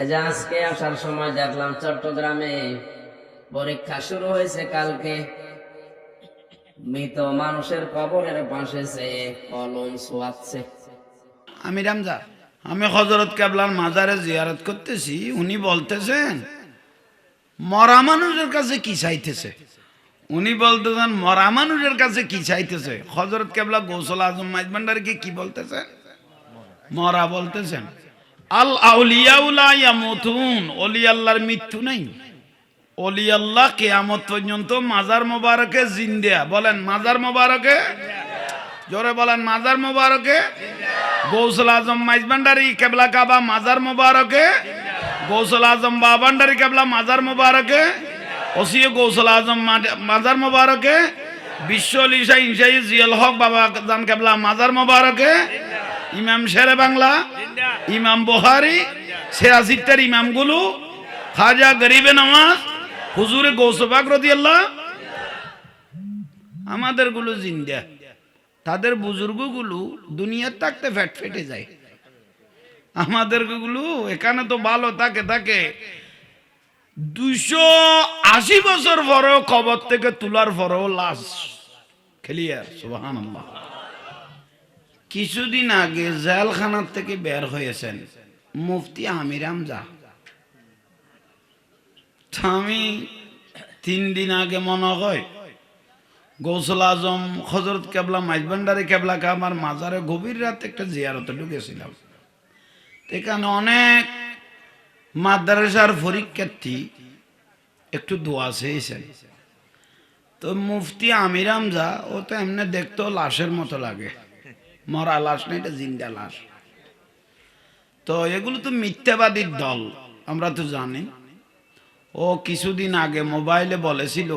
আজকে আসার সময় দেখলাম চট্টগ্রামে পরীক্ষা শুরু হয়েছে কালকে। মৃত মানুষের কবরের পাশে সে কলম ছোঁয়াচ্ছে। আমি রামজা আমি হযরত কেবলার মাজারে জিয়ারত করতেছি। উনি বলতেছেন মরা মানুষের কাছে কি চাইতেছে। উনি বলতেছেন মরা মানুষের কাছে কি চাইতেছে। হযরত কেবলা গৌসুল আজম মাইজভান্ডারীকে কি বলতেছেন? মরা বলতেছেন। আল আউলিয়াউ লা ইয়ামুতুন, ওলি আল্লাহর মৃত্যু নাই। ওলি আল্লাহ কিয়ামত পর্যন্ত মাজার মোবারকে জিন্দা। বলেন মাজার মোবারকে, জোরে বলেন মাজার মোবারকে। গৌসুল আজম মাইজভান্ডারী কেবলা কাবা মাজার মোবারকে, গৌসুল আজম বাবান্ডারী কেবলা মাজার মোবারকে, ওসিয়ে গৌসুল আজম মাজার মোবারকে, বিশ্ব লিসা ইনসাই জিয়াল হক বাবা জান কেবলা মাজার মোবারকে, ইমাম শেরে বাংলা, ইমাম বুখারী, সিরাজিত্তার ইমামগুলো, খাজা গরিবে নওয়াজ, হুজুরে গৌস পাক রাদিয়াল্লাহু, আমাদের গুলো জিন্দা। তাদের বুজুর্গগুলো দুনিয়ার থাকতে ফ্যাট ফেটে যায়। আমাদের গুলো এখানে তো ভালো থাকে 280 বছর পরেও কবর থেকে তোলার পরেও লাশ ক্লিয়ার। সুবহানাল্লাহ। কিছুদিন আগে জেলখানার থেকে বের হয়েছেন মুফতি আমির হামজা। আমি 3 দিন আগে মনে হয় গৌসুল আজম হযরত কেবলা মাইজভান্ডারী কেবলা কাবার মাজারে গভীর রাতে একটা জিয়ারতে ঢুকেছিলাম। এখানে অনেক মাদ্রাসার পরীক্ষার্থী একটু দোয়া চেয়েছেন। তো মুফতি আমির হামজা ও তো এমনি দেখতেও লাশের মতো লাগে, মরা লাশ না, এটা জিন্দা লাশ। তো এগুলো তো মিথ্যাবাদীর দল, আমরা তো জানি। ও কিছুদিন আগে মোবাইলে বলেছিল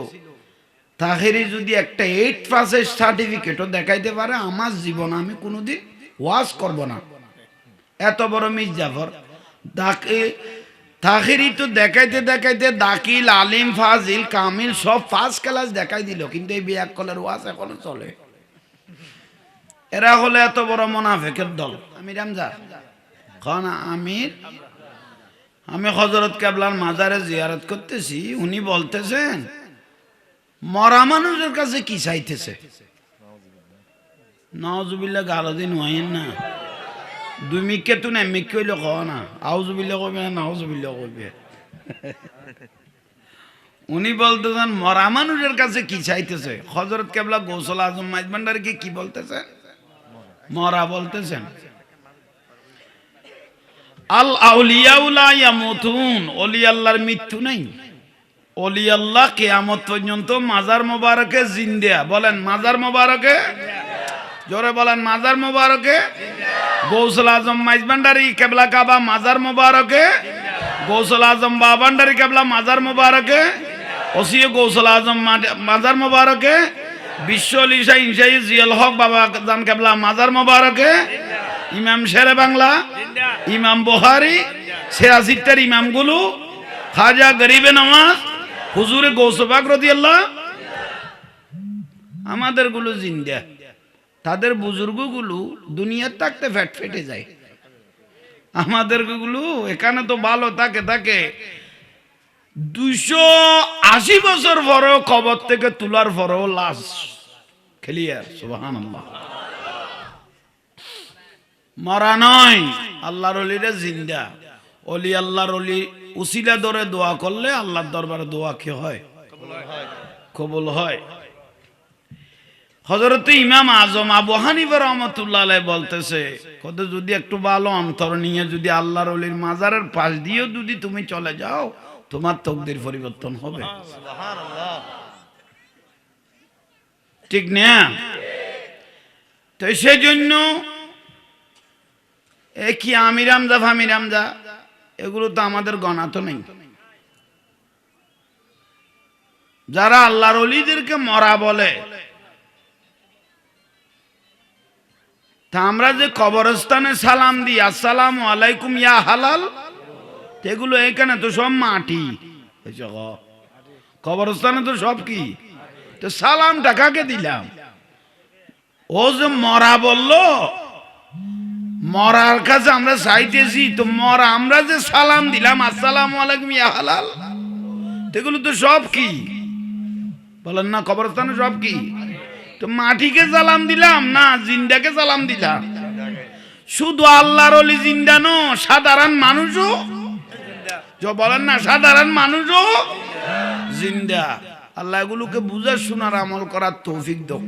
তাহেরি যদি একটা 8 পাসের সার্টিফিকেটও দেখাইতে পারে আমার জীবন আমি কোনোদিন ওয়াজ করব না। এত বড় মির্জাফর তাহেরি তো দেখাইতে দাকিল আলিম ফাজিল কামিল সব ফার্স্ট ক্লাস দেখাই দিল, কিন্তু এই বিয়াক কলের ওয়াজ এখনো চলে। এরা হলে এত বড় মুনাফিকের দল। আমির হামজা খান আমির, আমি হযরত কেবলার মাজারে জিয়ারত করতেছি। উনি বলতেছেন মরা মানুষের কাছে কি চাইতেছে। নাউজুবিল্লাহ গালদিন হইন না, 2 মিনিটকে তো না মিক কইলে কও না, আউজুবিল্লাহ কইবে না নাউজুবিল্লাহ কইবে। উনি বলতেছেন মরা মানুষের কাছে কি চাইতেছে। হযরত কেবলা গৌসুল আজম মাইজভান্ডারীকে কি বলতেছেন? মরা বলতেছেন। আল আউলিয়াউ লা ইয়ামুতুন, ওলি আল্লাহর মৃত্যু নাই। ওলি আল্লাহ কিয়ামত পর্যন্ত মাজার মোবারকে জিন্দা। বলেন মাজার মোবারকে, জোরে বলেন মাজার মোবারকে। গৌসুল আজম মাইজভান্ডারী কেবলা কাবা মাজার মোবারকে, গৌসুল আজম বাবান্ডারী কেবলা মাজার মোবারকে, ওসিয়ে গৌসুল আজম মাজার মোবারকে, বিশ্ব লিসা ইনসাই জিয়াল হক বাবা জান কেবলা মাজার মোবারকে, ইমাম শেরে বাংলা, ইমাম বুখারী, সিরাজিত্তার ইমামগুলো, খাজা গরিবে নওয়াজ, হুজুরে গৌস পাক রাদিয়াল্লাহু, আমাদের গুলো জিন্দা। তাদের বুজুর্গগুলো দুনিয়ার থাকতে ফ্যাট ফেটে যায়। আমাদের গুলো এখানে তো ভালো থাকে 280 বছর পরেও কবর থেকে তোলার পরেও লাশ ক্লিয়ার। সুবহানাল্লাহ। মরা নয়, আল্লাহর ওলিরা জিন্দা। ওলি আল্লাহর ওলি উসিলা ধরে দোয়া করলে আল্লাহর দরবারে দোয়া কি হয়? কবুল হয়। হযরত ইমাম আজম আবু হানিফা রাহমাতুল্লাহ আলাইহি বলতেছে কত যদি একটু ভালো অন্তর নিয়ে যদি আল্লাহর ওলির মাজারের পাশ দিয়ে যদি তুমি চলে যাও তোমার তকদির পরিবর্তন হবে। সুবহানাল্লাহ, ঠিক না? তো সেজন্য কি আমির হামজা ফামির হামজা এগুলো তো আমাদের গণাত নেই। যারা আল্লাহর ওলিদেরকে মরা বলে, তা আমরা যে কবরস্থানে সালাম দিই আসসালামু আলাইকুম ইয়া হালাল, এগুলো এখানে তো সব মাটি। কবরস্থানে তো সব কি, তো সালামটা কাকে দিলাম? ও যে মরা বললো মরার কাছে আমরা চাইতেছি, তো মরা আমরা যে সালাম দিলাম আসসালামু আলাইকুম ইয়া হালাল, এগুলো তো সব কি বলেন না, কবরস্থানে সব কি? তো মাটিকে সালাম দিলাম না জিন্দাকে সালাম দিলাম? শুধু আল্লাহর ওলি জিন্দা নো, সাধারণ মানুষও বলেন না, সাধারণ মানুষও জিন্দা। আল্লাহ এগুলোকে বুঝার শোনার আমল করার তৌফিক দাও।